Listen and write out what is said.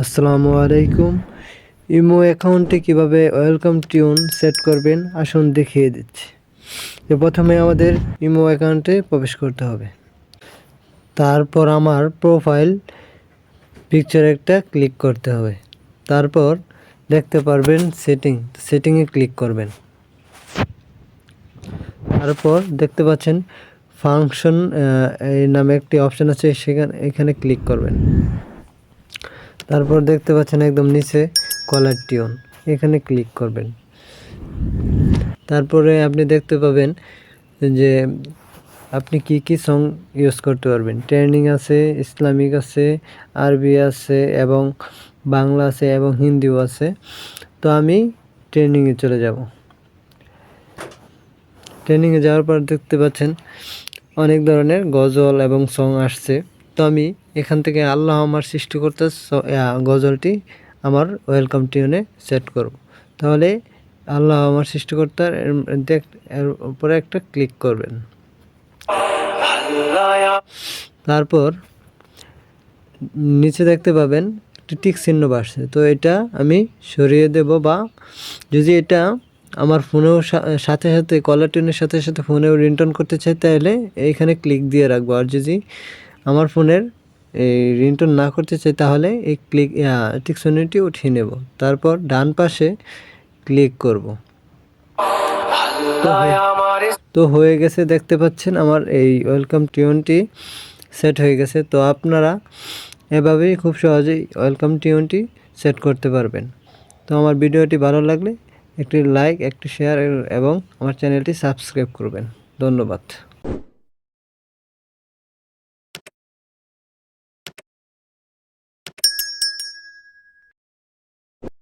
আসসালামু আলাইকুম। ইমো অ্যাকাউন্টে কিভাবে ওয়েলকাম টিউন সেট করবেন আসুন দেখিয়ে দিচ্ছি। প্রথমে আমাদের ইমো অ্যাকাউন্টে প্রবেশ করতে হবে। তারপর আমার প্রোফাইল পিকচার একটা ক্লিক করতে হবে। তারপর দেখতে পারবেন সেটিংয়ে ক্লিক করবেন। তারপর দেখতে পাচ্ছেন ফাংশন এই নামে একটি অপশন আছে, এখানে ক্লিক করবেন। তারপর দেখতে পাচ্ছেন একদম নিচে কলার টিউন, এখানে ক্লিক করবেন। তারপরে আপনি দেখতে পাবেন যে আপনি কি সং ইউজ করতে পারবেন। ট্রেন্ডিং আছে, ইসলামিক আছে, আরবি আছে এবং বাংলা আছে এবং হিন্দিও আছে। তো আমি ট্রেন্ডিংয়ে চলে যাব। ট্রেন্ডিংয়ে যাওয়ার পর দেখতে পাচ্ছেন অনেক ধরনের গজল এবং সং আসছে। তো আমি এখান থেকে আল্লাহ আমার সৃষ্টিকর্তা গজলটি আমার ওয়েলকাম টিউনে সেট করব। তাহলে আল্লাহ আমার সৃষ্টিকর্তার এর উপরে একটা ক্লিক করবেন। তারপর নিচে দেখতে পাবেন একটি টিক চিহ্ন বাড়ছে, তো এটা আমি সরিয়ে দেব, বা যদি এটা আমার ফোনেও সাথে সাথে কলার টিউনের সাথে সাথে ফোনেও রিংটোন করতে চাই, তাহলে এইখানে ক্লিক দিয়ে রাখবো। আর যদি আমার ফোনের এই রিংটোন না করতে চাই, তাহলে এই টিক চিহ্নটি উঠিয়ে নেব। তারপর ডান পাশে ক্লিক করব। তো হয়ে গেছে, দেখতে পাচ্ছেন আমার এই ওয়েলকাম টিউনটি সেট হয়ে গেছে। তো আপনারা এভাবেই খুব সহজেই ওয়েলকাম টিউনটি সেট করতে পারবেন। তো আমার ভিডিওটি ভালো লাগলে একটি লাইক, একটি শেয়ার এবং আমার চ্যানেলটি সাবস্ক্রাইব করবেন। ধন্যবাদ।